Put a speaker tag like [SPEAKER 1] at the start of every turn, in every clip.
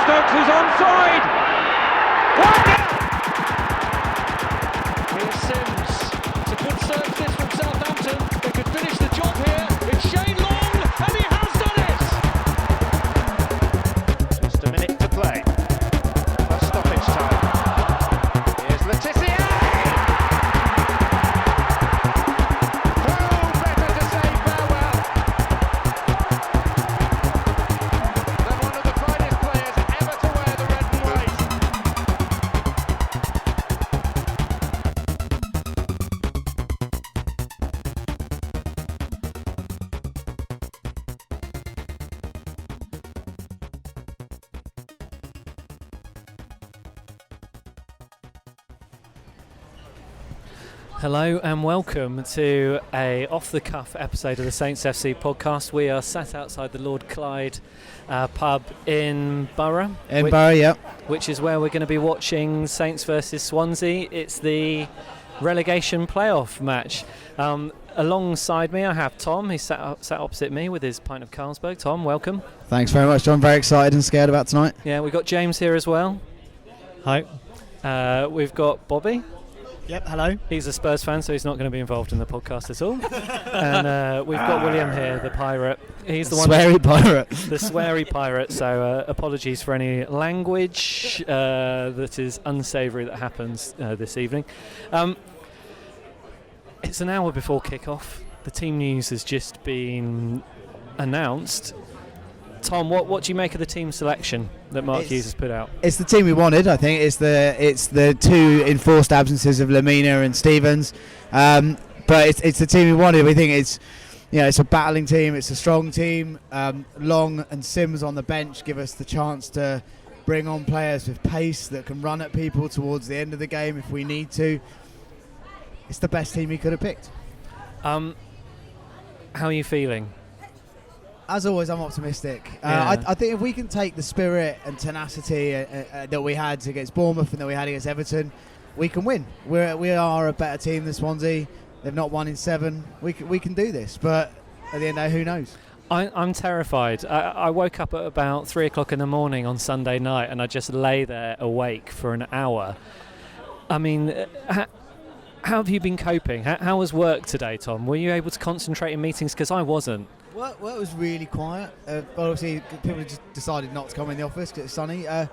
[SPEAKER 1] Stokes is onside.
[SPEAKER 2] Here's Sims. It's a good serve this from Southampton. They could finish the job here. It's Shane Long, and he has done it.
[SPEAKER 3] Just a minute to play. That's stoppage time. Here's Letizia. Who better to say farewell than one of the finest players ever to wear the red and white?
[SPEAKER 4] Hello and welcome to a off-the-cuff episode of the Saints FC podcast. We are sat outside the Lord Clyde pub in Borough. Which is where we're going to be watching Saints versus Swansea. It's the relegation playoff match. Alongside me I have Tom. He's sat opposite me with his pint of Carlsberg. Tom, welcome.
[SPEAKER 5] Thanks very much, John. Very excited and scared about tonight.
[SPEAKER 4] Yeah, we've got James here as well.
[SPEAKER 6] Hi.
[SPEAKER 4] We've got Bobby.
[SPEAKER 6] Yep, hello.
[SPEAKER 4] He's a Spurs fan, so he's not going to be involved in the podcast at all. And we've got William here, the pirate. He's the
[SPEAKER 5] Sweary pirate.
[SPEAKER 4] The sweary pirate. So apologies for any language that is unsavoury that happens this evening. It's an hour before kick-off. The team news has just been announced. Tom, what do you make of the team selection that Mark Hughes has put out?
[SPEAKER 5] It's the team we wanted. I think it's the two enforced absences of Lamina and Stevens, but it's the team we wanted. We think it's a battling team. It's a strong team. Long and Sims on the bench give us the chance to bring on players with pace that can run at people towards the end of the game if we need to. It's the best team we could have picked.
[SPEAKER 4] How are you feeling?
[SPEAKER 5] As always, I'm optimistic.
[SPEAKER 4] Yeah.
[SPEAKER 5] I think if we can take the spirit and tenacity that we had against Bournemouth and that we had against Everton, we can win. We are a better team than Swansea. They've not won in 7. We can do this, but at the end of the day, who knows?
[SPEAKER 4] I'm terrified. I woke up at about 3 o'clock in the morning on Sunday night and I just lay there awake for an hour. I mean, how have you been coping? How was work today, Tom? Were you able to concentrate in meetings? Because I wasn't.
[SPEAKER 5] Well, it was really quiet. Obviously, people just decided not to come in the office because it's sunny. I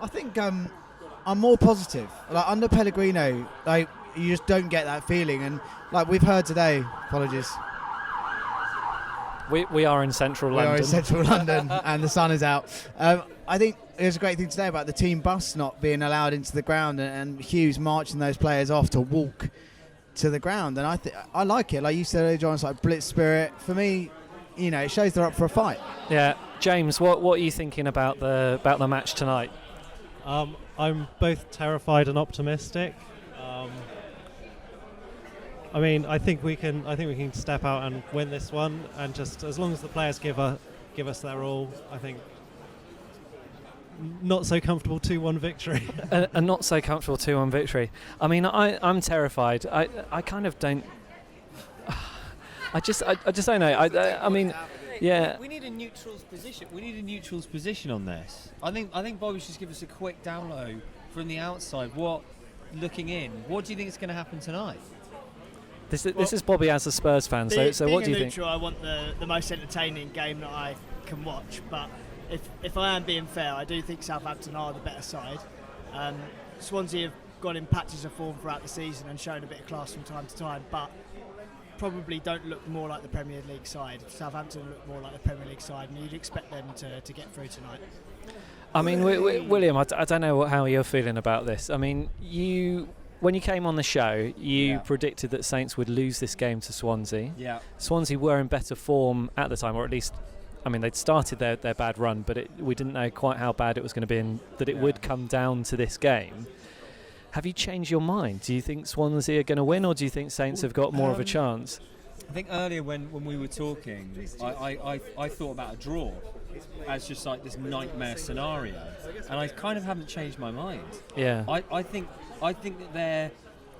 [SPEAKER 5] think I'm more positive. Like under Pellegrino, like you just don't get that feeling. And like we've heard today, apologies.
[SPEAKER 4] We are in central London.
[SPEAKER 5] We are in central London, and the sun is out. I think there's a great thing today about the team bus not being allowed into the ground and Hughes marching those players off to walk to the ground, and I like it. Like you said earlier, John, it's like blitz spirit. For me, it shows they're up for a fight.
[SPEAKER 4] Yeah, James, what are you thinking about the match tonight?
[SPEAKER 6] I'm both terrified and optimistic. I think we can step out and win this one, and just as long as the players give us their all, I think. Not so comfortable 2-1 victory.
[SPEAKER 4] A not so comfortable 2-1 victory. I mean, I'm terrified. I kind of don't. I just don't know. I mean, yeah.
[SPEAKER 7] We need a neutral's position. We need a neutral's position on this. I think Bobby should just give us a quick download from the outside. Looking in, what do you think is going to happen tonight?
[SPEAKER 4] This is Bobby as a Spurs fan. So what do you think?
[SPEAKER 8] Being a neutral, I want the most entertaining game that I can watch, but. If I am being fair, I do think Southampton are the better side. Swansea have gone in patches of form throughout the season and shown a bit of class from time to time, but probably don't look more like the Premier League side. Southampton look more like the Premier League side, and you'd expect them to get through tonight.
[SPEAKER 4] I mean, William, I don't know how you're feeling about this. I mean, when you came on the show, you predicted that Saints would lose this game to Swansea.
[SPEAKER 7] Yeah.
[SPEAKER 4] Swansea were in better form at the time, or at least they'd started their bad run, but we didn't know quite how bad it was going to be and that it would come down to this game. Have you changed your mind? Do you think Swansea are going to win, or do you think Saints have got more of a chance?
[SPEAKER 7] I think earlier when we were talking, I thought about a draw as just like this nightmare scenario, and I kind of haven't changed my mind.
[SPEAKER 4] Yeah.
[SPEAKER 7] I think that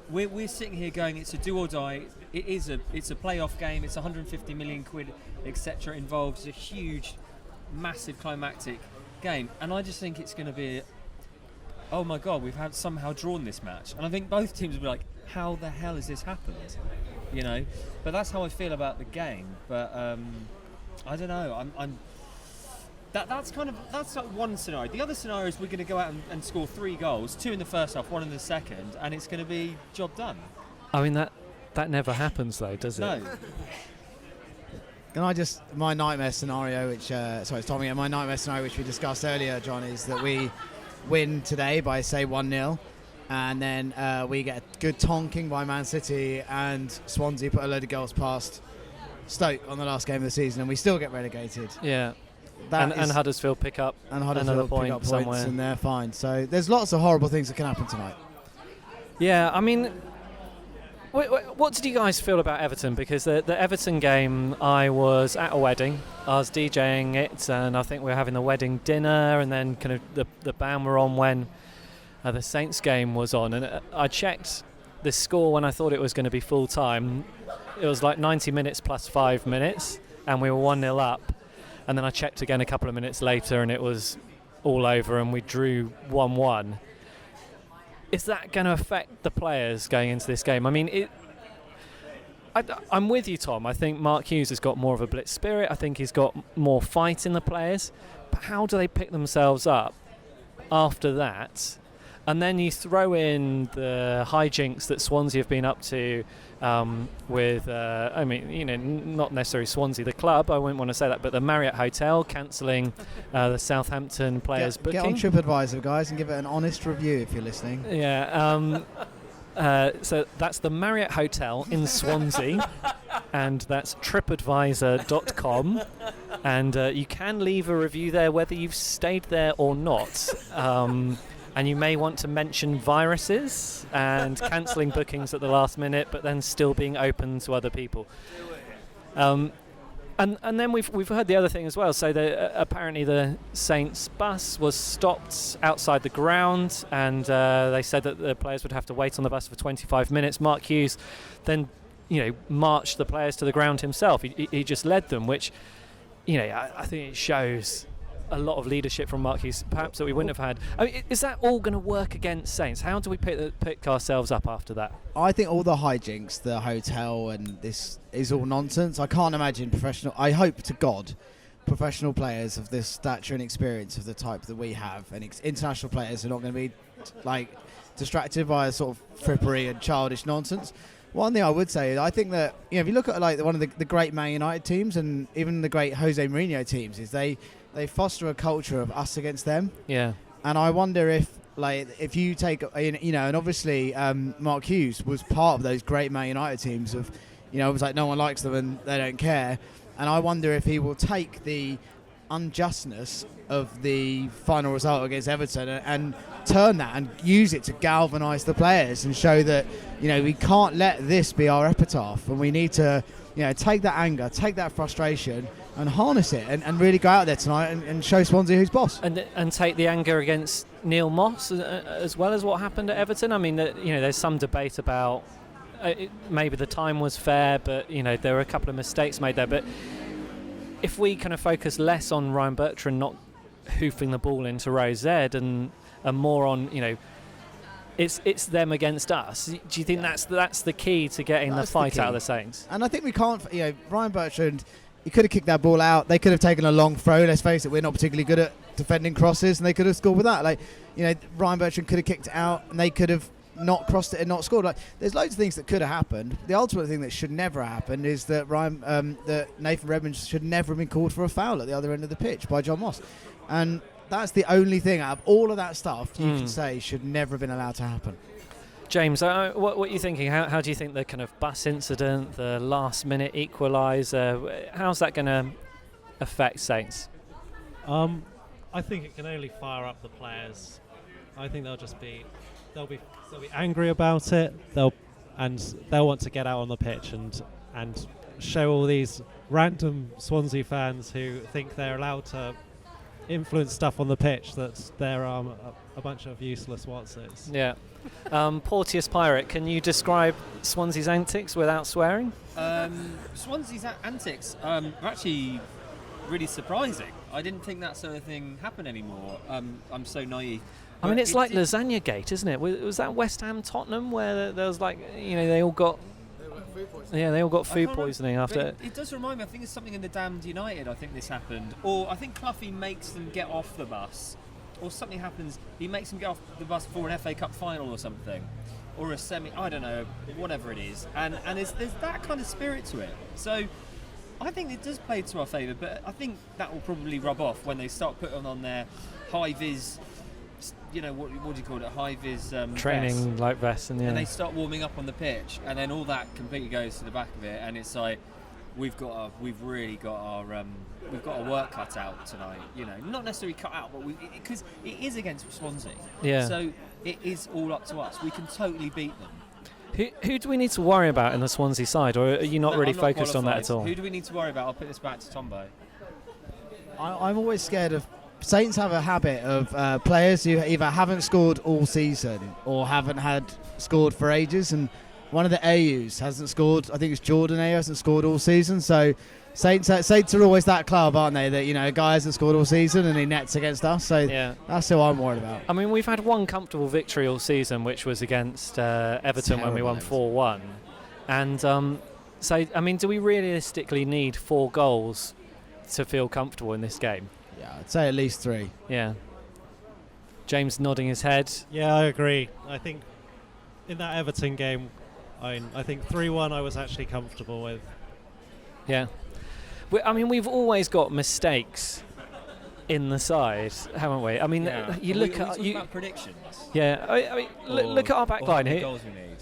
[SPEAKER 7] we're sitting here going, it's a do or die. It's a playoff game. It's 150 million quid, etc. involved. It's a huge, massive climactic game, and I just think it's going to be, oh my God, we've somehow drawn this match, and I think both teams will be like, how the hell has this happened? You know, but that's how I feel about the game. But I don't know. That's like one scenario. The other scenario is we're going to go out and score 3 goals, 2 in the first half, 1 in the second, and it's going to be job done.
[SPEAKER 4] I mean, that never happens though, does it?
[SPEAKER 7] No.
[SPEAKER 5] Can I just, my nightmare scenario, which it's Tommy, my nightmare scenario, which we discussed earlier, John, is that we win today by say 1-0, and then we get a good tonking by Man City, and Swansea put a load of goals past Stoke on the last game of the season, and we still get relegated.
[SPEAKER 4] Yeah. And Huddersfield pick up another point
[SPEAKER 5] points
[SPEAKER 4] somewhere,
[SPEAKER 5] and they're fine. So there's lots of horrible things that can happen tonight.
[SPEAKER 4] Yeah, I mean, what did you guys feel about Everton? Because the Everton game, I was at a wedding, I was DJing it, and I think we were having the wedding dinner, and then kind of the band were on when the Saints game was on, and I checked the score when I thought it was going to be full time. It was like 90 minutes plus 5 minutes, and we were 1-0 up. And then I checked again a couple of minutes later, and it was all over, and we drew 1-1. Is that going to affect the players going into this game? I mean, I'm with you, Tom. I think Mark Hughes has got more of a blitz spirit. I think he's got more fight in the players. But how do they pick themselves up after that? And then you throw in the hijinks that Swansea have been up to with, I mean, you know, not necessarily Swansea, the club, I wouldn't want to say that, but the Marriott Hotel cancelling the Southampton players' booking.
[SPEAKER 5] Get on TripAdvisor, guys, and give it an honest review if you're listening.
[SPEAKER 4] Yeah, so that's the Marriott Hotel in Swansea, and that's tripadvisor.com, and you can leave a review there whether you've stayed there or not. And you may want to mention viruses and cancelling bookings at the last minute, but then still being open to other people. And then we've heard the other thing as well. So apparently the Saints bus was stopped outside the ground, and they said that the players would have to wait on the bus for 25 minutes. Mark Hughes then, marched the players to the ground himself. He just led them, which, I think it shows a lot of leadership from Mark Hughes, perhaps that we wouldn't have had. I mean, is that all going to work against Saints? How do we pick ourselves up after that?
[SPEAKER 5] I think all the hijinks, the hotel and this, is all nonsense. I can't imagine I hope to God, professional players of this stature and experience of the type that we have, and international players are not going to be distracted by a sort of frippery and childish nonsense. One thing I would say is I think that if you look at one of the great Man United teams and even the great Jose Mourinho teams, is they foster a culture of us against them. Yeah. And I wonder if you take, and obviously Mark Hughes was part of those great Man United teams of, it was like no one likes them and they don't care. And I wonder if he will take the unjustness of the final result against Everton and turn that and use it to galvanise the players and show that, we can't let this be our epitaph, and we need to, take that anger, take that frustration and harness it and really go out there tonight and show Swansea who's boss.
[SPEAKER 4] And take the anger against Neil Moss as well as what happened at Everton. I mean, there's some debate about maybe the time was fair, but, there were a couple of mistakes made there. But if we kind of focus less on Ryan Bertrand not hoofing the ball into row Z and more on, it's them against us. Do you think that's the key to getting the fight out of the Saints?
[SPEAKER 5] And I think we can't, Ryan Bertrand, he could have kicked that ball out. They could have taken a long throw. Let's face it, we're not particularly good at defending crosses, and they could have scored with that. Ryan Bertrand could have kicked it out, and they could have not crossed it and not scored. There's loads of things that could have happened. The ultimate thing that should never have happened is that Nathan Redmond should never have been called for a foul at the other end of the pitch by John Moss. And that's the only thing out of all of that stuff you can say should never have been allowed to happen.
[SPEAKER 4] James, what are you thinking? How do you think the kind of bus incident, the last-minute equaliser, how's that going to affect Saints?
[SPEAKER 6] I think it can only fire up the players. I think they'll be angry about it. They'll want to get out on the pitch and show all these random Swansea fans who think they're allowed to influence stuff on the pitch that they're a bunch of useless watsits.
[SPEAKER 4] Yeah. Porteous Pirate, can you describe Swansea's antics without swearing?
[SPEAKER 7] Swansea's antics are actually really surprising. I didn't think that sort of thing happened anymore. I'm so naive.
[SPEAKER 4] I mean,
[SPEAKER 7] But
[SPEAKER 4] it's like Lasagna Gate, isn't it? Was that West Ham Tottenham where there was like, they all got food poisoning after.
[SPEAKER 7] It does remind me. I think it's something in the Damned United. I think this happened, or I think Cloughy makes them get off the bus, or something happens. He makes them get off the bus for an FA Cup final or something, or a semi. I don't know, whatever it is. And there's that kind of spirit to it. So I think it does play to our favour, but I think that will probably rub off when they start putting on their high vis. What do you call it? High vis
[SPEAKER 4] training
[SPEAKER 7] vest.
[SPEAKER 4] like vests, and
[SPEAKER 7] they start warming up on the pitch, and then all that completely goes to the back of it, and it's like we've got our work cut out tonight. Not necessarily cut out, but because it is against Swansea.
[SPEAKER 4] Yeah.
[SPEAKER 7] So it is all up to us. We can totally beat them.
[SPEAKER 4] Who do we need to worry about in the Swansea side, or are you not really focused on that at all?
[SPEAKER 7] Who do we need to worry about? I'll put this back to Tombo.
[SPEAKER 5] I'm always scared of. Saints have a habit of players who either haven't scored all season or haven't had scored for ages, and one of the AUs hasn't scored. I think it's Jordan AU hasn't scored all season. So Saints are always that club, aren't they? That a guy hasn't scored all season and he nets against us. So that's who I'm worried about.
[SPEAKER 4] I mean, we've had one comfortable victory all season, which was against Everton when we won 4-1. And so, I mean, do we realistically need 4 goals to feel comfortable in this game?
[SPEAKER 5] Yeah, I'd say at least 3.
[SPEAKER 4] Yeah. James nodding his head.
[SPEAKER 6] Yeah, I agree. I think in that Everton game, I think 3-1 I was actually comfortable with.
[SPEAKER 4] Yeah. We've always got mistakes in the side, haven't we? I mean, you look at
[SPEAKER 7] about predictions.
[SPEAKER 4] Yeah, look at our back line.
[SPEAKER 7] The goals we need.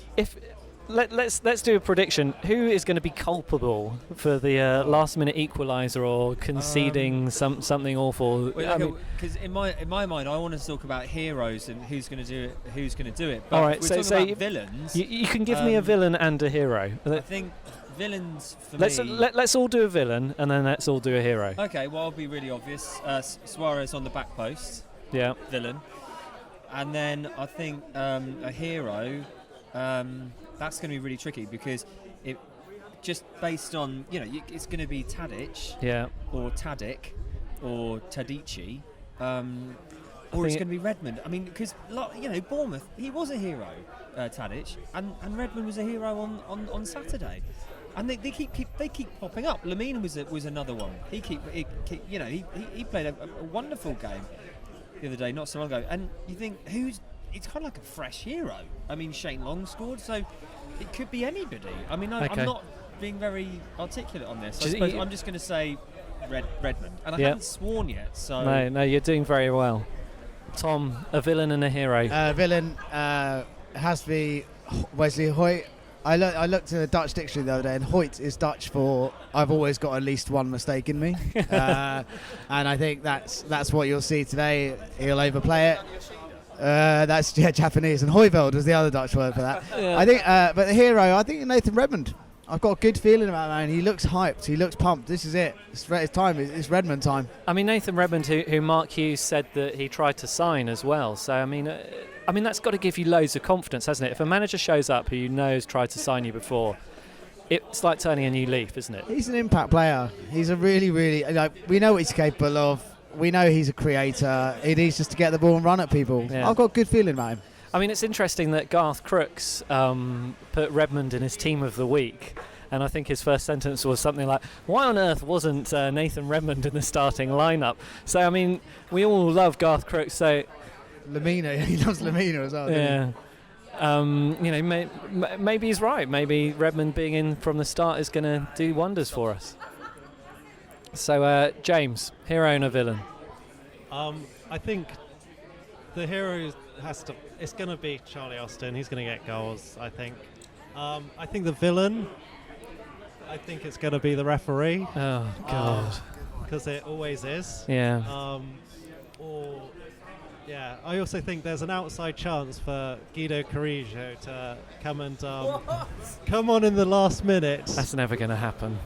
[SPEAKER 4] Let's do a prediction. Who is going to be culpable for the last-minute equaliser or conceding something awful?
[SPEAKER 7] Because in my mind, I want to talk about heroes and who's going to do it. Who's going to do it? But
[SPEAKER 4] all right,
[SPEAKER 7] we're talking about villains.
[SPEAKER 4] You can give me a villain and a hero.
[SPEAKER 7] I think villains for
[SPEAKER 4] me. Let's all do a villain and then let's all do a hero.
[SPEAKER 7] Okay, well, I'll be really obvious. Suarez on the back post.
[SPEAKER 4] Yeah.
[SPEAKER 7] Villain. And then I think a hero. That's going to be really tricky because it just based on it's going to be Tadic, or Tadic, or Tadici, or it's going to be Redmond. I mean, because Bournemouth, he was a hero, Tadic, and Redmond was a hero on Saturday, and they keep popping up. Lamina was another one. He played a wonderful game the other day, not so long ago, and you think it's kind of like a fresh hero. I mean, Shane Long scored, so it could be anybody. I mean, I'm not being very articulate on this. I'm just going to say Redmond, and I haven't sworn yet. So
[SPEAKER 4] no, you're doing very well. Tom, a villain and a hero.
[SPEAKER 5] Villain has to be Wesley Hoyt. I looked at the Dutch dictionary the other day, and Hoyt is Dutch for I've always got at least one mistake in me, and I think that's what you'll see today. He'll overplay it. That's Japanese, and Hooiveld was the other Dutch word for that. I think, but the hero, I think Nathan Redmond. I've got a good feeling about that, man. He looks hyped. He looks pumped. This is it. It's time. It's Redmond time.
[SPEAKER 4] I mean, Nathan Redmond, who Mark Hughes said that he tried to sign as well. So I mean, that's got to give you loads of confidence, hasn't it? If a manager shows up who you know has tried to sign you before, it's like turning a new leaf, isn't it?
[SPEAKER 5] He's an impact player. He's a really, we know what he's capable of. We know he's a creator. He needs just to get the ball and run at people. Yeah. I've got a good feeling about him.
[SPEAKER 4] I mean, it's interesting that Garth Crooks put Redmond in his team of the week, and I think his first sentence was something like, why on earth wasn't Nathan Redmond in the starting lineup? So, I mean, we all love Garth Crooks, so...
[SPEAKER 5] Lamina, he loves Lamina as well.
[SPEAKER 4] Yeah. Maybe he's right. Maybe Redmond being in from the start is going to do wonders for us. So, James, hero and a villain?
[SPEAKER 6] I think the hero it's going to be Charlie Austin. He's going to get goals, I think. I think the villain, I think it's going to be the referee.
[SPEAKER 4] Oh, God.
[SPEAKER 6] Because it always is.
[SPEAKER 4] Yeah.
[SPEAKER 6] I also think there's an outside chance for Guido Carrillo to come and come on in the last minute.
[SPEAKER 4] That's never going to happen.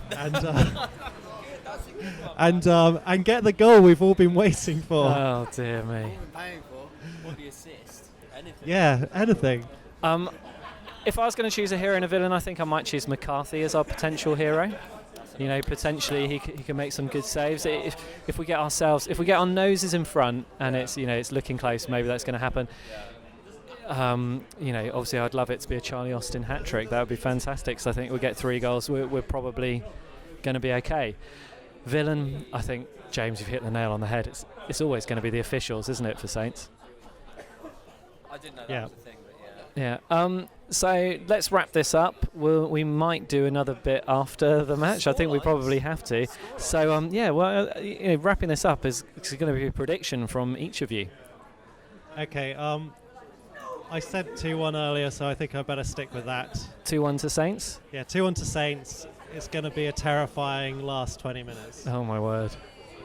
[SPEAKER 6] And get the goal we've all been waiting for.
[SPEAKER 4] Oh dear me.
[SPEAKER 7] What we've been paying for, or the assist, anything.
[SPEAKER 6] Yeah, anything.
[SPEAKER 4] If I was going to choose a hero and a villain, I think I might choose McCarthy as our potential hero. You know, potentially he can make some good saves. If we get our noses in front and it's looking close, maybe that's going to happen. Obviously I'd love it to be a Charlie Austin hat-trick. That would be fantastic. So I think we'll get 3 goals. We're probably going to be okay. Villain, I think, James, you've hit the nail on the head. It's always going to be the officials, isn't it, for Saints?
[SPEAKER 7] I didn't know that was a thing, but
[SPEAKER 4] yeah. So let's wrap this up. We might do another bit after the match. I think we probably have to. So wrapping this up is going to be a prediction from each of you.
[SPEAKER 6] Okay. I said 2-1 earlier, so I think I better stick with that.
[SPEAKER 4] 2-1 to Saints?
[SPEAKER 6] Yeah, 2-1 to Saints. It's going to be a terrifying last 20 minutes.
[SPEAKER 4] Oh my word.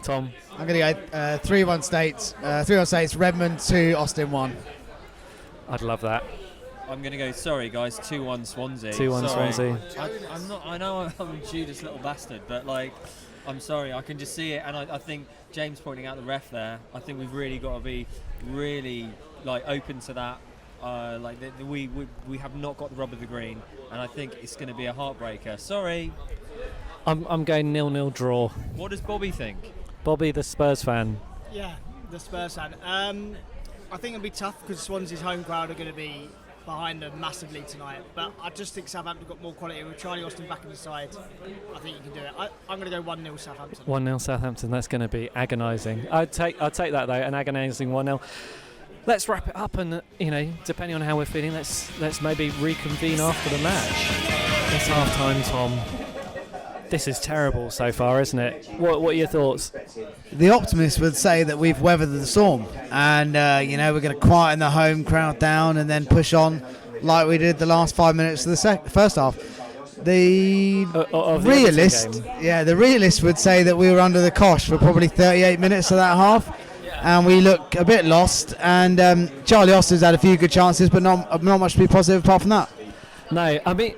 [SPEAKER 4] Tom?
[SPEAKER 5] I'm going to go 3-1 States. 3-1 States, Redmond 2, Austin 1.
[SPEAKER 4] I'd love that.
[SPEAKER 7] I'm going to go, sorry guys, 2-1 Swansea.
[SPEAKER 4] 2-1 Swansea.
[SPEAKER 7] I know I'm a Judas little bastard, but I'm sorry, I can just see it, and I think James pointing out the ref there, I think we've really got to be really open to that. We have not got the rub of the green, and I think it's going to be a heartbreaker. Sorry.
[SPEAKER 4] I'm going 0-0 draw.
[SPEAKER 7] What does Bobby think?
[SPEAKER 4] Bobby, the Spurs fan.
[SPEAKER 8] Yeah, the Spurs fan. I think it'll be tough because Swansea's home crowd are going to be behind them massively tonight. But I just think Southampton got more quality. With Charlie Austin back in the side, I think you can do it. I'm going to go 1-0 Southampton. 1-0
[SPEAKER 4] Southampton. That's going to be agonising. I'd take that though, an agonising 1-0. Let's wrap it up, and depending on how we're feeling, let's maybe reconvene after the match. It's half time, Tom. This is terrible so far, isn't it? What are your thoughts?
[SPEAKER 5] The optimist would say that we've weathered the storm, and we're going to quieten the home crowd down and then push on like we did the last 5 minutes of the first half. The realist would say that we were under the cosh for probably 38 minutes of that half. And we look a bit lost, and Charlie Austin's had a few good chances, but not much to be positive apart from that.
[SPEAKER 4] No, I mean,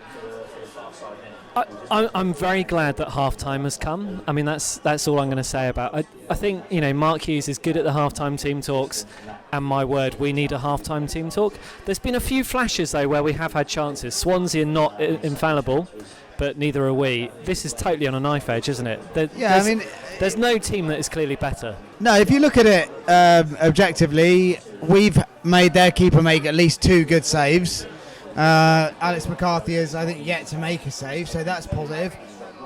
[SPEAKER 4] I'm very glad that half-time has come. I mean, that's all I'm going to say about it. I think, Mark Hughes is good at the half-time team talks, and my word, we need a half-time team talk. There's been a few flashes, though, where we have had chances. Swansea are not infallible, but neither are we. This is totally on a knife edge, isn't it? There's no team that is clearly better.
[SPEAKER 5] No, if you look at it objectively, we've made their keeper make at least 2 good saves. Alex McCarthy is, I think, yet to make a save, so that's positive.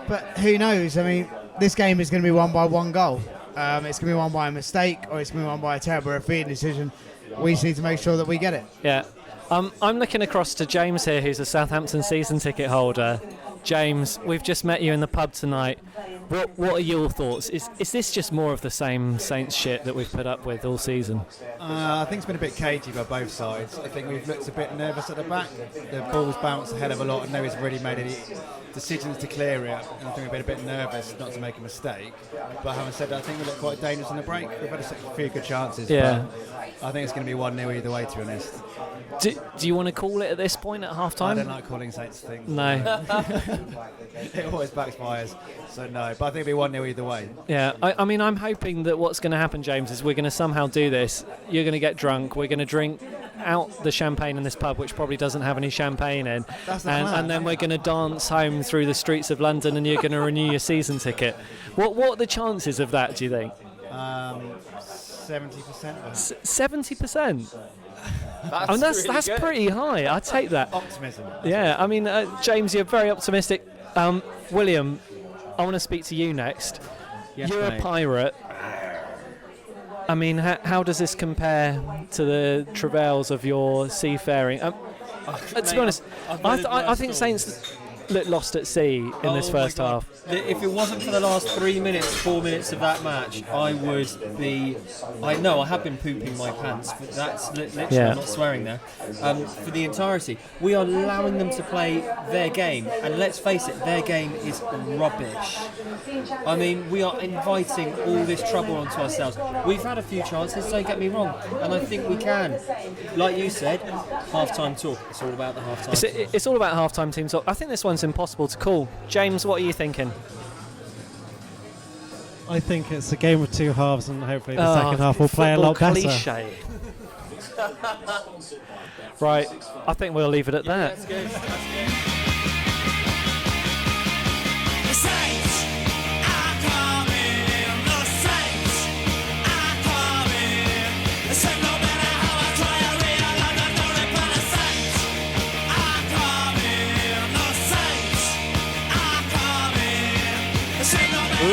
[SPEAKER 5] But who knows? I mean, this game is going to be won by 1 goal. It's going to be won by a mistake, or it's going to be won by a terrible refereeing decision. We just need to make sure that we get it.
[SPEAKER 4] Yeah. I'm looking across to James here, who's a Southampton season ticket holder. James, we've just met you in the pub tonight. What are your thoughts? Is this just more of the same Saints shit that we've put up with all season?
[SPEAKER 1] I think it's been a bit cagey by both sides. I think we've looked a bit nervous at the back. The ball's bounced a hell of a lot, and nobody's really made any decisions to clear it. And I think we've been a bit nervous not to make a mistake. But having said that, I think we look quite dangerous on the break. We've had a few good chances.
[SPEAKER 4] Yeah.
[SPEAKER 1] But I think it's going to be 1-0 either way, to be honest.
[SPEAKER 4] Do you want to call it at this point at half time?
[SPEAKER 1] I don't like calling Saints things.
[SPEAKER 4] No.
[SPEAKER 1] It always backfires. So no, but I think it'll be 1-0 either way.
[SPEAKER 4] Yeah, I mean, I'm hoping that what's going to happen, James, is we're going to somehow do this. You're going to get drunk. We're going to drink out the champagne in this pub, which probably doesn't have any champagne in.
[SPEAKER 5] That's the plan.
[SPEAKER 4] And then we're going to dance home through the streets of London, and you're going to renew your season ticket. What are the chances of that, do you think?
[SPEAKER 1] 70%.
[SPEAKER 4] 70%? That's
[SPEAKER 7] really
[SPEAKER 4] pretty high. I'd take that.
[SPEAKER 1] Optimism.
[SPEAKER 4] Yeah, I mean, James, you're very optimistic. William, I want to speak to you next.
[SPEAKER 7] Yes,
[SPEAKER 4] you're
[SPEAKER 7] mate.
[SPEAKER 4] a pirate. I mean, how does this compare to the travails of your seafaring? To be honest, I think Saints looked lost at sea in this first half.
[SPEAKER 7] If it wasn't for the last 4 minutes of that match, I would be. I have been pooping my pants, but that's literally, I'm not swearing there. For the entirety, we are allowing them to play their game, and let's face it, their game is rubbish. I mean, we are inviting all this trouble onto ourselves. We've had a few chances, don't get me wrong, and I think we can. Like you said, half-time talk. It's all about the half-time talk.
[SPEAKER 4] It's all about half-time team talk. I think this one's impossible to call. James, what are you thinking?
[SPEAKER 6] I think it's a game of 2 halves, and hopefully the second half will play a lot better.
[SPEAKER 4] Cliche. Right, I think we'll leave it at that.
[SPEAKER 7] That's good.
[SPEAKER 9] The Saints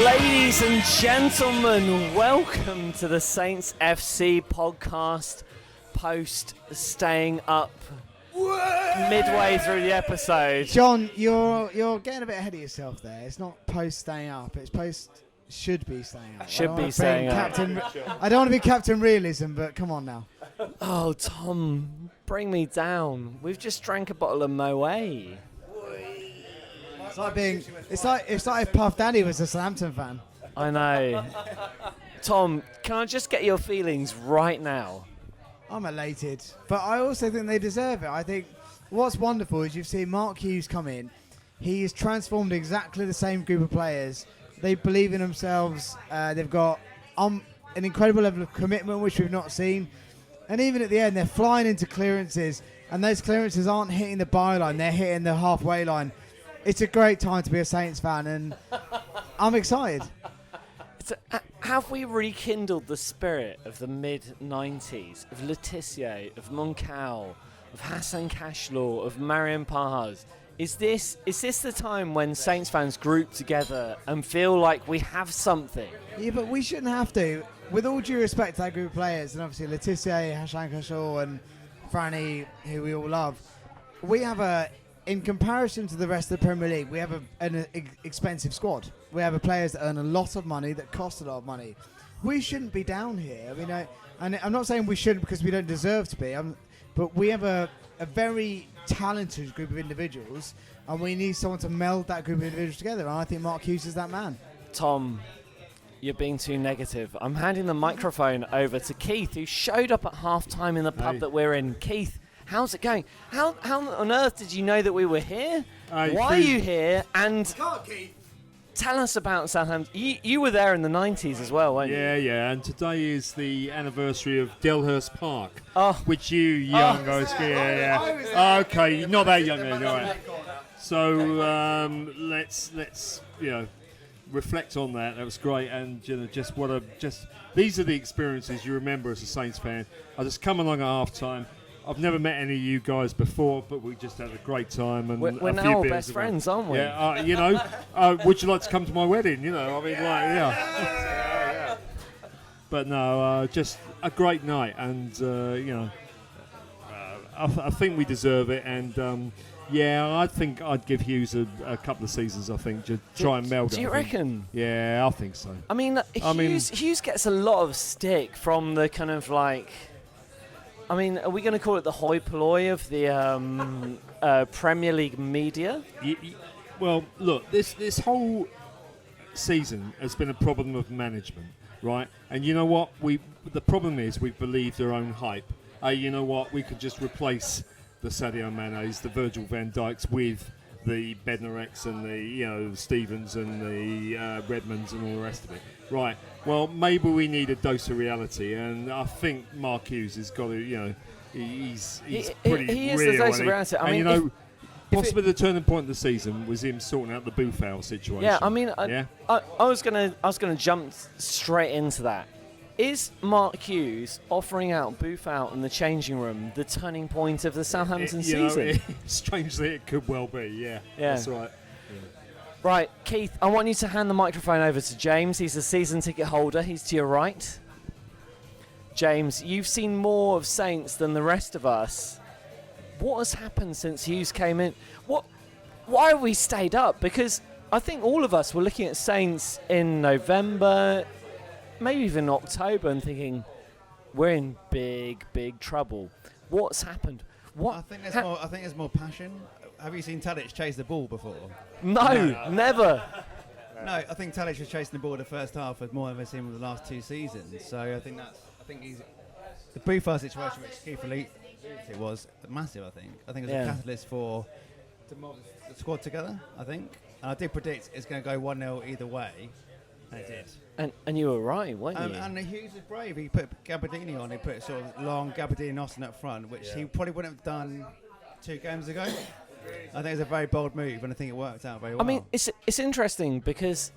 [SPEAKER 4] Ladies and gentlemen, welcome to the Saints FC podcast post staying up midway through the episode.
[SPEAKER 5] John, you're getting a bit ahead of yourself there. It's not post staying up, it's post should be staying up.
[SPEAKER 4] Should be staying up.
[SPEAKER 5] I don't want to be Captain Realism, but come on now.
[SPEAKER 4] Oh, Tom, bring me down. We've just drank a bottle of Moet.
[SPEAKER 5] It's like if Puff Daddy was a Southampton fan.
[SPEAKER 4] I know. Tom, can I just get your feelings right now?
[SPEAKER 5] I'm elated, but I also think they deserve it. I think what's wonderful is you've seen Mark Hughes come in. He has transformed exactly the same group of players. They believe in themselves. They've got an incredible level of commitment, which we've not seen. And even at the end, they're flying into clearances, and those clearances aren't hitting the byline, they're hitting the halfway line. It's a great time to be a Saints fan, and I'm excited.
[SPEAKER 4] Have we rekindled the spirit of the mid-90s, of Letitia, of Moncao, of Hassan Kashlaw, of Mariam Pahaz? Is this the time when Saints fans group together and feel like we have something?
[SPEAKER 5] Yeah, but we shouldn't have to. With all due respect to that group of players, and obviously Letitia, Hassan Kashlaw, and Franny, who we all love, we have in comparison to the rest of the Premier League, we have an expensive squad. We have players that earn a lot of money, that cost a lot of money. We shouldn't be down here. I mean, and I'm not saying we shouldn't because we don't deserve to be, but we have a very talented group of individuals, and we need someone to meld that group of individuals together, and I think Mark Hughes is that man.
[SPEAKER 4] Tom, you're being too negative. I'm handing the microphone over to Keith, who showed up at half-time in the pub that we're in. Keith, how's it going? How on earth did you know that we were here? Why are you here? And tell us about Southampton. You were there in the 90s as well, weren't you?
[SPEAKER 9] Yeah. And today is the anniversary of Delhurst Park, which you young guys. Okay, not that young then, all right. So let's reflect on that. That was great, and these are the experiences you remember as a Saints fan. I just come along at half time. I've never met any of you guys before, but we just had a great time. And
[SPEAKER 4] we're now all best friends, aren't we?
[SPEAKER 9] Yeah, would you like to come to my wedding? But no, just a great night, and I think we deserve it. And I think I'd give Hughes a couple of seasons. I think to try and meld it.
[SPEAKER 4] Do you reckon?
[SPEAKER 9] Yeah, I think so.
[SPEAKER 4] I mean, Hughes gets a lot of stick from the kind of like. I mean, are we going to call it the hoi polloi of the Premier League media?
[SPEAKER 9] Well, look, this whole season has been a problem of management, right? And you know what? The problem is we believed our own hype. You know what? We could just replace the Sadio Manes, the Virgil van Dijks with the Bednarecs and the Stevens and the Redmonds and all the rest of it. Right. Well, maybe we need a dose of reality, and I think Mark Hughes has got to, he's pretty real.
[SPEAKER 4] He is the dose of reality. I mean,
[SPEAKER 9] possibly the turning point of the season was him sorting out the Boufal situation.
[SPEAKER 4] Yeah, I mean, I was gonna jump straight into that. Is Mark Hughes offering out Boufal in the changing room the turning point of the Southampton season?
[SPEAKER 9] Strangely, it could well be. Yeah. That's right. Yeah.
[SPEAKER 4] Right, Keith, I want you to hand the microphone over to James. He's a season ticket holder. He's to your right. James, you've seen more of Saints than the rest of us. What has happened since Hughes came in? Why have we stayed up? Because I think all of us were looking at Saints in November, maybe even October, and thinking, we're in big, big trouble. What's happened?
[SPEAKER 1] I think there's more passion. Have you seen Tadic chase the ball before?
[SPEAKER 4] No, never.
[SPEAKER 1] No, I think Tadic was chasing the ball in the first half as more than I've seen with the last two seasons. So I think he's the Boufal situation, which Keith alluded to, was massive. I think it was a catalyst to mold the squad together. I think, and I did predict it's going to go 1-0 either way, and it did.
[SPEAKER 4] And you were right, weren't you?
[SPEAKER 1] And Hughes was brave. He put Gabardini on. He put sort of long Gabardini and Austin up front, which he probably wouldn't have done 2 games ago. I think it was a very bold move, and I think it worked out very well.
[SPEAKER 4] I mean, it's interesting because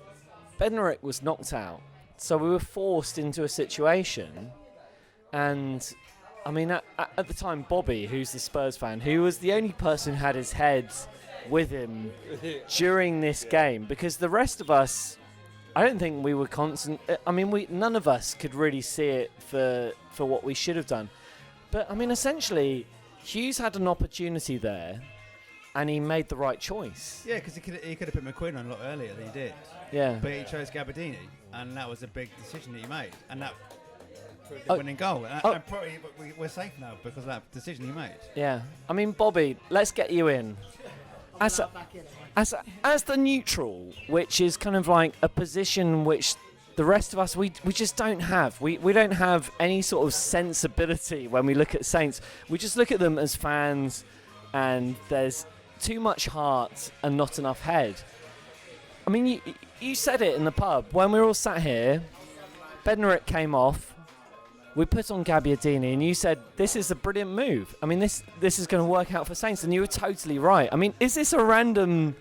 [SPEAKER 4] Bednarek was knocked out, so we were forced into a situation, and I mean, at the time, Bobby, who's the Spurs fan, who was the only person who had his head with him during this game, because the rest of us I don't think we were constant. I mean, none of us could really see it for what we should have done. But I mean, essentially, Hughes had an opportunity there, and he made the right choice.
[SPEAKER 1] Yeah, because he could have put McQueen on a lot earlier than he did.
[SPEAKER 4] Yeah.
[SPEAKER 1] But he chose Gabardini, and that was a big decision that he made, and that proved the winning goal. And probably we're safe now because of that decision he made.
[SPEAKER 4] Yeah. I mean, Bobby, let's get you in. As the neutral, which is kind of like a position which the rest of us, we just don't have. We don't have any sort of sensibility when we look at Saints. We just look at them as fans, and there's too much heart and not enough head. I mean, you said it in the pub. When we were all sat here, Bednarik came off, we put on Gabbiadini, and you said, this is a brilliant move. I mean, this is going to work out for Saints, and you were totally right. I mean, is this a random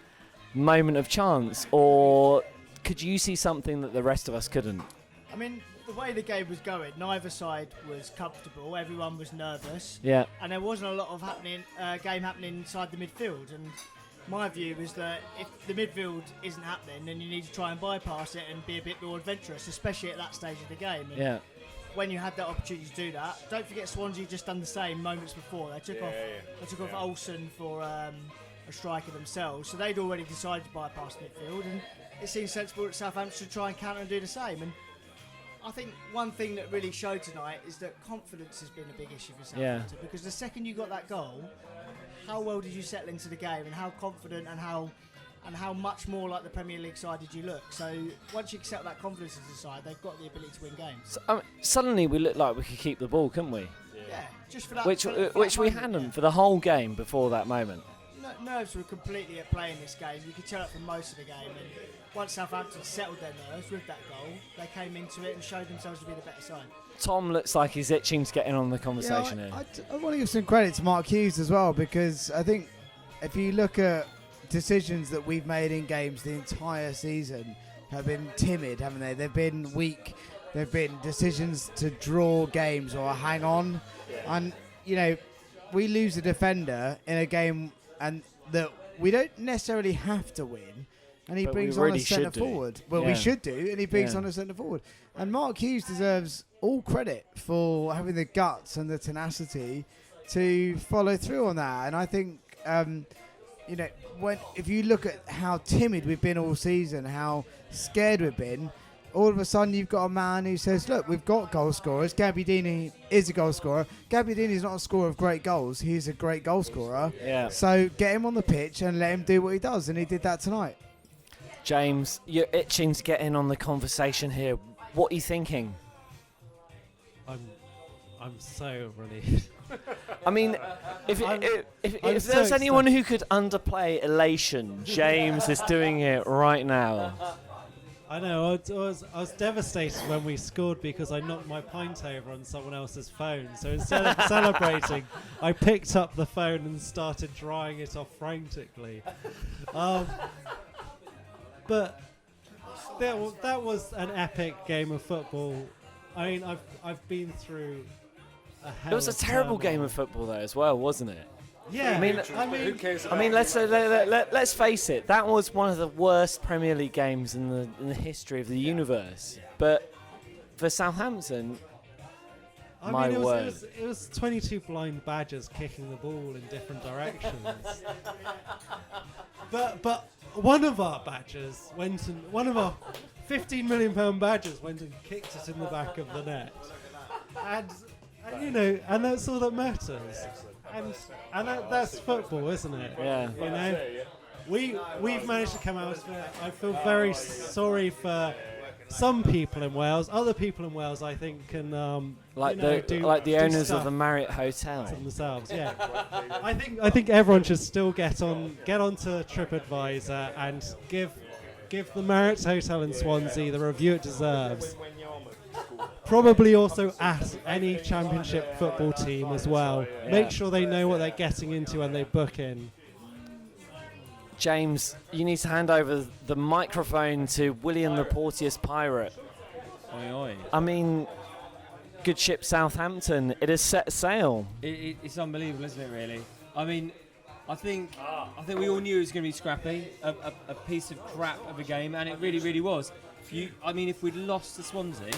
[SPEAKER 4] moment of chance, or could you see something that the rest of us couldn't?
[SPEAKER 8] I mean, the way the game was going, neither side was comfortable. Everyone was nervous.
[SPEAKER 4] Yeah.
[SPEAKER 8] And there wasn't a lot of game happening inside the midfield. And my view is that if the midfield isn't happening, then you need to try and bypass it and be a bit more adventurous, especially at that stage of the game. And
[SPEAKER 4] yeah.
[SPEAKER 8] When you had that opportunity to do that, don't forget Swansea just done the same moments before. They took off Olsen for a striker themselves, so they'd already decided to bypass midfield, and it seems sensible that Southampton should try and counter and do the same. And I think one thing that really showed tonight is that confidence has been a big issue for Southampton, because the second you got that goal, how well did you settle into the game, and how confident and how much more like the Premier League side did you look? So once you settle that confidence into the side, they've got the ability to win games.
[SPEAKER 4] So, suddenly we looked like we could keep the ball, couldn't we?
[SPEAKER 8] Yeah, just for that.
[SPEAKER 4] Which we hadn't for the whole game before that moment.
[SPEAKER 8] Nerves were completely at play in this game. You could tell it from most of the game. And once Southampton settled their nerves with that goal, they came into it and showed themselves to be the better side.
[SPEAKER 4] Tom looks like he's itching to get in on the conversation here.
[SPEAKER 5] I want to give some credit to Mark Hughes as well, because I think if you look at decisions that we've made in games the entire season have been timid, haven't they? They've been weak. They've been decisions to draw games or hang on. And, you know, we lose a defender in a game and that we don't necessarily have to win, and he brings on a centre forward. Well, we should do, and he brings on a centre forward. And Mark Hughes deserves all credit for having the guts and the tenacity to follow through on that. And I think, you know, if you look at how timid we've been all season, how scared we've been, all of a sudden you've got a man who says, look, we've got goal scorers. Gabbiadini is a goal scorer. Gabbiadini is not a scorer of great goals. He's a great goal scorer.
[SPEAKER 4] Yeah.
[SPEAKER 5] So get him on the pitch and let him do what he does, and he did that tonight.
[SPEAKER 4] James, you're itching to get in on the conversation here. What are you thinking?
[SPEAKER 6] I'm so relieved.
[SPEAKER 4] I mean, if there's anyone who could underplay elation, James is doing it right now.
[SPEAKER 6] I know, I was devastated when we scored because I knocked my pint over on someone else's phone. So instead of celebrating, I picked up the phone and started drying it off frantically. But that was an epic game of football. I mean, I've been through a hell.
[SPEAKER 4] It was a terrible game of football though as well, wasn't it?
[SPEAKER 6] Yeah,
[SPEAKER 4] who cares? I mean, let's face it. That was one of the worst Premier League games in the history of the universe. But for Southampton, my word,
[SPEAKER 6] it was 22 blind badgers kicking the ball in different directions. but one of our badgers went and one of our £15 million badgers went and kicked it in the back of the net, and you know, and that's all that matters. And that's football, isn't it?
[SPEAKER 4] Yeah.
[SPEAKER 6] You know, we've managed to come out of it. I feel very sorry for some people in Wales. Other people in Wales, I think, can
[SPEAKER 4] the owners of the Marriott Hotel
[SPEAKER 6] themselves. Yeah. I think everyone should still get onto TripAdvisor and give the Marriott Hotel in Swansea the review it deserves. Probably also at any championship football team as well.
[SPEAKER 4] Yeah.
[SPEAKER 6] Make sure they know what they're getting into when they book in.
[SPEAKER 4] James, you need to hand over the microphone to William the Porteous Pirate.
[SPEAKER 7] Oi, oi.
[SPEAKER 4] I mean, good ship Southampton. It has set sail.
[SPEAKER 7] It's unbelievable, isn't it? Really. I mean, I think we all knew it was going to be scrappy, a piece of crap of a game, and it really, really was. If we'd lost to Swansea,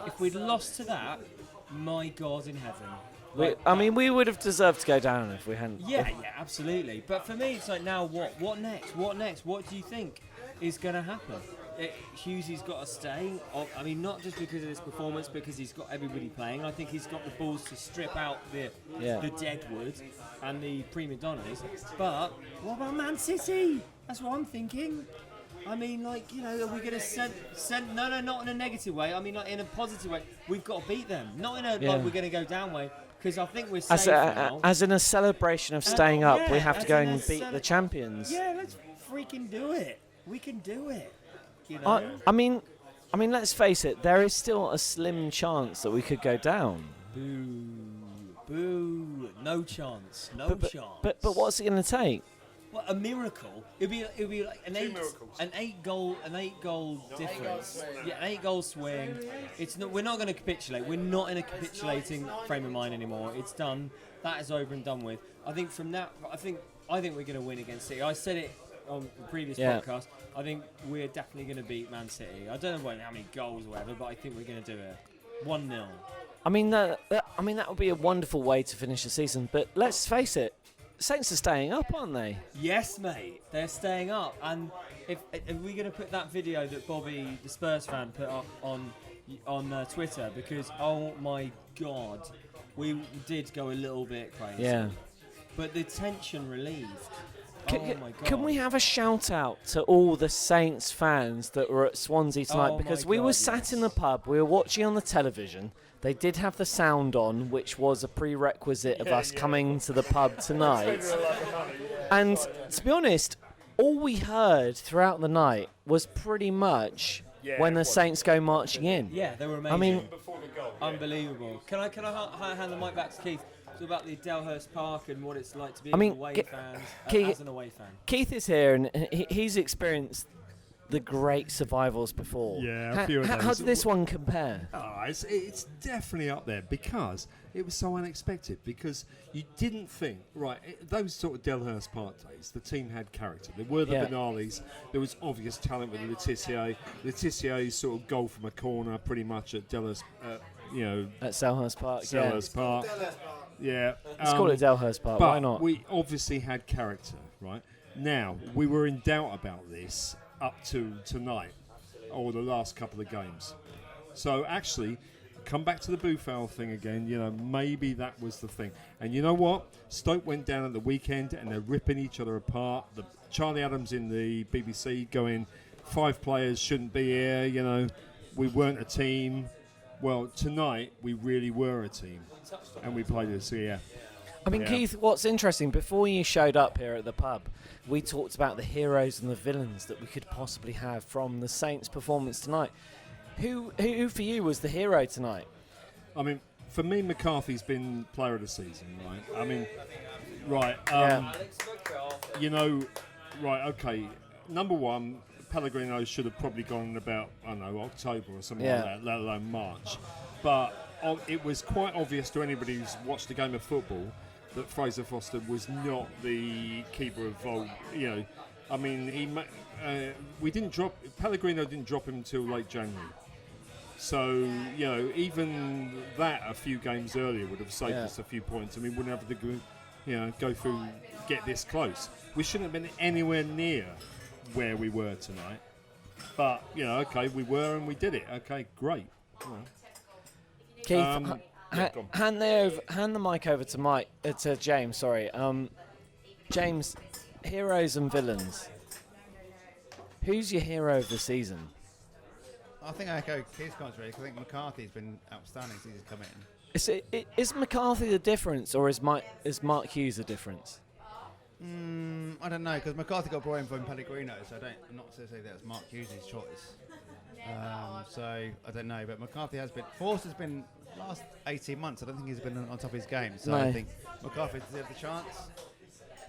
[SPEAKER 7] if we'd lost to that, my God in heaven.
[SPEAKER 4] We would have deserved to go down if we hadn't.
[SPEAKER 7] Yeah, absolutely. But for me, it's like, now what? What next? What next? What do you think is going to happen? Hughes's got to stay. Not just because of his performance, because he's got everybody playing. I think he's got the balls to strip out the deadwood and the prima donnas. But what about Man City? That's what I'm thinking. Are we going to send? No, not in a negative way. In a positive way. We've got to beat them. Not in a like we're going to go down way. Because I think we're safe now.
[SPEAKER 4] As in a celebration of staying up, we have to go and beat the champions.
[SPEAKER 7] Yeah, let's freaking do it. We can do it.
[SPEAKER 4] Let's face it. There is still a slim chance that we could go down.
[SPEAKER 7] Boo! No chance. Chance.
[SPEAKER 4] But what's it going to take?
[SPEAKER 7] Well, a miracle. It'd be like an eight goal difference. Yeah, an 8-goal swing. We're not going to capitulate. We're not in a capitulating frame of mind anymore. It's done. That is over and done with. I think from that, I think we're going to win against City. I said it on the previous podcast. I think we're definitely going to beat Man City. I don't know how many goals or whatever, but I think we're going to do it. 1-0.
[SPEAKER 4] That would be a wonderful way to finish the season. But let's face it. Saints are staying up, aren't they?
[SPEAKER 7] Yes, mate. They're staying up. And if we're going to put that video that Bobby, the Spurs fan, put up on Twitter, because, oh my God, we did go a little bit crazy.
[SPEAKER 4] Yeah.
[SPEAKER 7] But the tension relieved. Oh my God.
[SPEAKER 4] Can we have a shout out to all the Saints fans that were at Swansea tonight? Because we were sat in the pub, we were watching on the television. They did have the sound on, which was a prerequisite of us coming to the pub tonight. And to be honest, all we heard throughout the night was pretty much when the Saints go marching in.
[SPEAKER 7] Yeah, they were amazing. Unbelievable. Can I hand the mic back to Keith? About the Delhurst Park and what it's like to be an away fan, as an away fan.
[SPEAKER 4] Keith is here and he's experienced the great survivals before.
[SPEAKER 9] Yeah, a few of those.
[SPEAKER 4] How did this one compare?
[SPEAKER 9] It's definitely up there because it was so unexpected. Because you didn't think, those sort of Delhurst Park days, the team had character. There were the Benales. There was obvious talent with Letizia. Letizier's sort of goal from a corner, pretty much at Delhurst.
[SPEAKER 4] At Selhurst Park.
[SPEAKER 9] Selhurst Park. Yeah.
[SPEAKER 4] Let's call it Delhurst Park. Why not?
[SPEAKER 9] We obviously had character, right? Now, we were in doubt about this up to tonight, or the last couple of games. So actually, come back to the Boofowl thing again. Maybe that was the thing. And you know what? Stoke went down at the weekend, and they're ripping each other apart. Charlie Adams in the BBC going, 5 players shouldn't be here. We weren't a team. Well, tonight we really were a team, and we played this. Yeah.
[SPEAKER 4] Keith, what's interesting, before you showed up here at the pub, we talked about the heroes and the villains that we could possibly have from the Saints' performance tonight. Who for you was the hero tonight?
[SPEAKER 9] For me, McCarthy's been player of the season, right? Okay. Number one, Pellegrino should have probably gone in about, October or something like that, let alone March. But it was quite obvious to anybody who's watched a game of football that Fraser Foster was not the keeper of Vol. Pellegrino didn't drop him until late January. So, even that a few games earlier would have saved us a few points. We wouldn't have to go through, get this close. We shouldn't have been anywhere near where we were tonight. But, we were and we did it. Okay, great.
[SPEAKER 4] Keith, hand the mic over to James, sorry. James, heroes and villains. Who's your hero of the season?
[SPEAKER 1] I think I echo Keith's comments really, because I think McCarthy's been outstanding since he's come in.
[SPEAKER 4] Is McCarthy the difference, or is Mark Hughes the difference?
[SPEAKER 1] I don't know, because McCarthy got brought in from Pellegrino, so I'm not to say that's Mark Hughes' choice. So I don't know, but McCarthy has been. Forster's been last 18 months. I don't think he's been on top of his game. So I think McCarthy deserved the chance,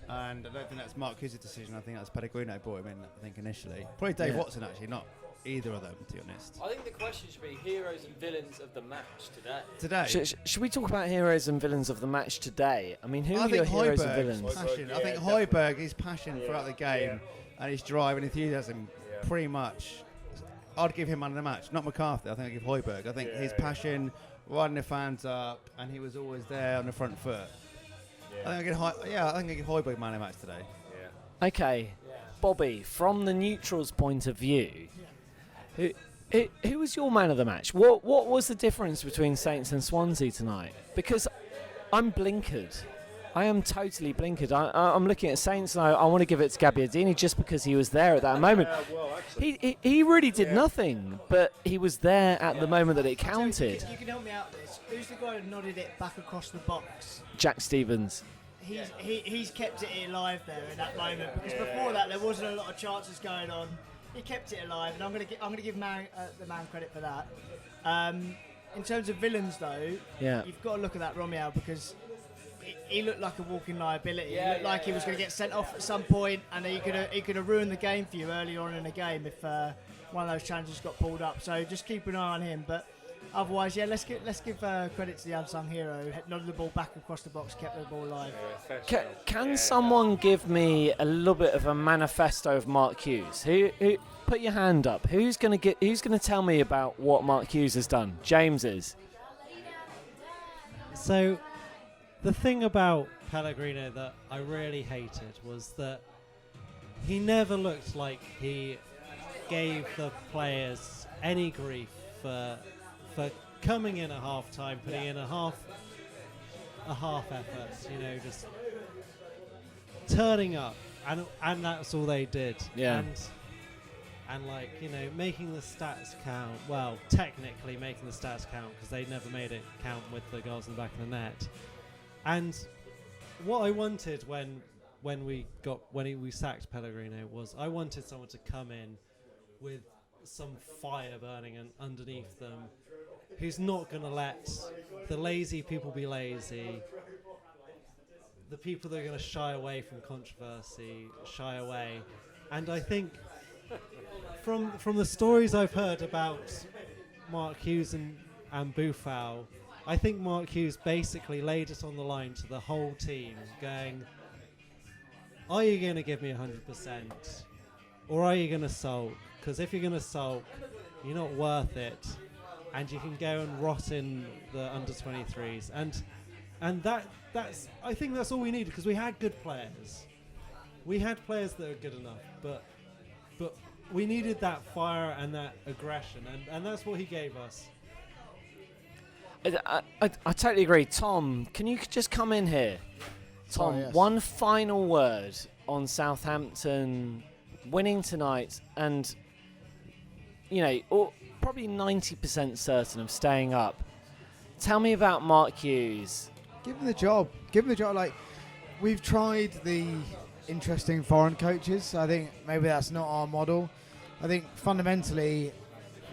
[SPEAKER 1] and I don't think that's Mark Hughes' decision. I think that's Pellegrino brought him in. I think initially, probably Dave Watson actually, not either of them, to be honest.
[SPEAKER 10] I think the question should be heroes and villains of the match today.
[SPEAKER 4] Should we talk about heroes and villains of the match today? Who are your heroes and villains?
[SPEAKER 1] Passion. I think Højbjerg, his passion throughout the game and his drive and enthusiasm pretty much I'd give him man of the match, not McCarthy. I think I'd give Højbjerg. I think his passion, riding the fans up, and he was always there on the front foot. I think I'd give Højbjerg man of the match today.
[SPEAKER 4] Yeah. Okay, Bobby, from the neutral's point of view, who was your man of the match? What was the difference between Saints and Swansea tonight? Because I'm blinkered. I am totally blinkered. I'm looking at Saints and I want to give it to Gabbiadini just because he was there at that moment. He really did nothing, but he was there at the moment that it counted.
[SPEAKER 8] So you can help me out with this. Who's the guy who nodded it back across the box?
[SPEAKER 4] Jack Stevens.
[SPEAKER 8] He's kept it alive there in that moment, because before that there wasn't a lot of chances going on. He kept it alive, and I'm going to give the man credit for that. In terms of villains, though, you've got to look at that Romeo, because he looked like a walking liability. He looked like he was going to get sent off at some point, and he could have ruined the game for you early on in the game if one of those challenges got pulled up. So just keep an eye on him. But otherwise, let's give credit to the unsung hero. Nodded the ball back across the box, kept the ball alive.
[SPEAKER 4] Can someone give me a little bit of a manifesto of Mark Hughes? Who put your hand up? Who's going to tell me about what Mark Hughes has done? James is.
[SPEAKER 6] So, the thing about Pellegrino that I really hated was that he never looked like he gave the players any grief for coming in at half time, putting in a half effort, just turning up, and that's all they did. And making the stats count. Well, technically making the stats count, because they never made it count with the goals in the back of the net. And what I wanted when we sacked Pellegrino was I wanted someone to come in with some fire burning underneath them, who's not going to let the lazy people be lazy, the people that are going to shy away from controversy shy away. And I think from the stories I've heard about Mark Hughes and Buffal, I think Mark Hughes basically laid it on the line to the whole team, going, are you going to give me 100%? Or are you going to sulk? Because if you're going to sulk, you're not worth it. And you can go and rot in the under-23s. And that's I think that's all we needed, because we had good players. We had players that are good enough, but we needed that fire and that aggression, and that's what he gave us.
[SPEAKER 4] I totally agree. Tom, can you just come in here? Tom,
[SPEAKER 5] yes.
[SPEAKER 4] One final word on Southampton winning tonight and, probably 90% certain of staying up. Tell me about Mark Hughes.
[SPEAKER 5] Give him the job. Like, we've tried the interesting foreign coaches. I think maybe that's not our model. I think fundamentally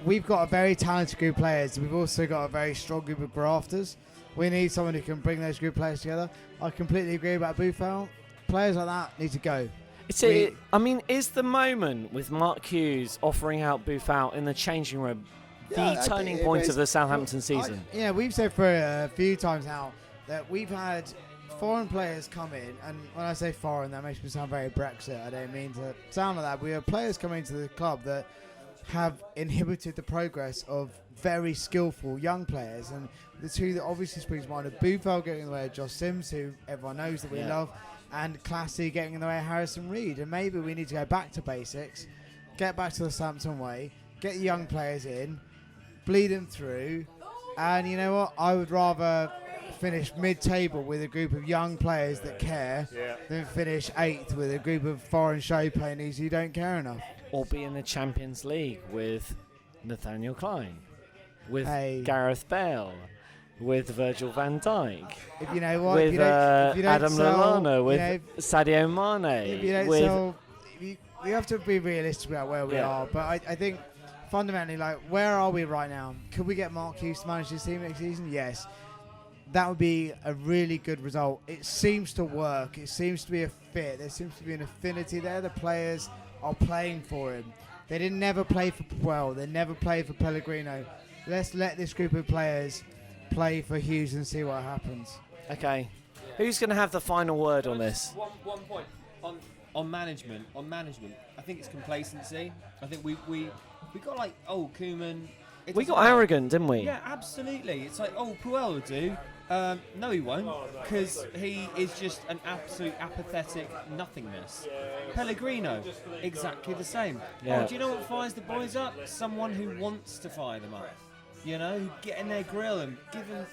[SPEAKER 5] we've got a very talented group of players. We've also got a very strong group of grafters. We need someone who can bring those group of players together. I completely agree about Buffal. Players like that need to go.
[SPEAKER 4] Is the moment with Mark Hughes offering out Buffal in the changing room the turning point of the Southampton season?
[SPEAKER 5] We've said for a few times now that we've had foreign players come in, and when I say foreign, that makes me sound very Brexit. I don't mean to sound like that. We have players coming into the club that have inhibited the progress of very skillful young players, and the two that obviously springs to mind are Buffal getting in the way of Josh Sims, who everyone knows that we love, and Classy getting in the way of Harrison Reed. And maybe we need to go back to basics, get back to the Southampton way, get the young players in, bleed them through, and you know what? I would rather finish mid-table with a group of young players that care than finish 8th with a group of foreign show ponies who don't care enough.
[SPEAKER 4] Or be in the Champions League with Nathaniel Klein, with Gareth Bale, with Virgil van Dijk,
[SPEAKER 5] if you know what,
[SPEAKER 4] with
[SPEAKER 5] if you don't
[SPEAKER 4] Adam
[SPEAKER 5] sell,
[SPEAKER 4] Lallana, with Sadio Mane.
[SPEAKER 5] If you don't sell, we have to be realistic about where we are. But I think fundamentally, like, where are we right now? Could we get Mark Hughes to manage this team next season? Yes. That would be a really good result. It seems to work. It seems to be a fit. There seems to be an affinity there. The players are playing for him. They didn't never play for Puel. They never played for Pellegrino. Let's let this group of players play for Hughes and see what happens.
[SPEAKER 4] Okay. Who's going to have the final word on this?
[SPEAKER 7] One point on management. I think it's complacency. I think we We got like, Koeman.
[SPEAKER 4] We got arrogant, didn't we?
[SPEAKER 7] Yeah, absolutely. It's like, Puel will do. No, he won't, because he is just an absolute apathetic nothingness. Pellegrino, exactly the same.
[SPEAKER 4] Yeah.
[SPEAKER 7] Do you know what fires the boys up? Someone who wants to fire them up. You know, who get in their grill and give them,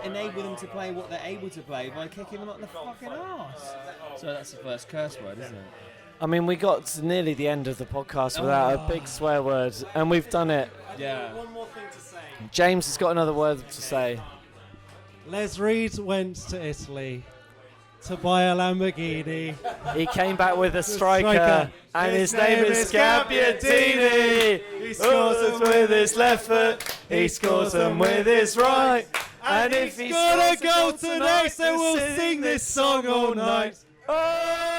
[SPEAKER 7] enable them to play what they're able to play by kicking them up the fucking arse. So that's the first curse word, isn't it?
[SPEAKER 4] I mean, we got to nearly the end of the podcast without a big swear word, and we've done it.
[SPEAKER 7] Yeah.
[SPEAKER 4] One more thing to say. James has got another word to say.
[SPEAKER 6] Les Reed went to Italy to buy a Lamborghini.
[SPEAKER 4] He came back with a striker, and his name is Gabbiadini. He scores them with his left foot, he scores them with his right. And if he's
[SPEAKER 6] gonna go tonight, so we'll sing this song all night.
[SPEAKER 4] Oh!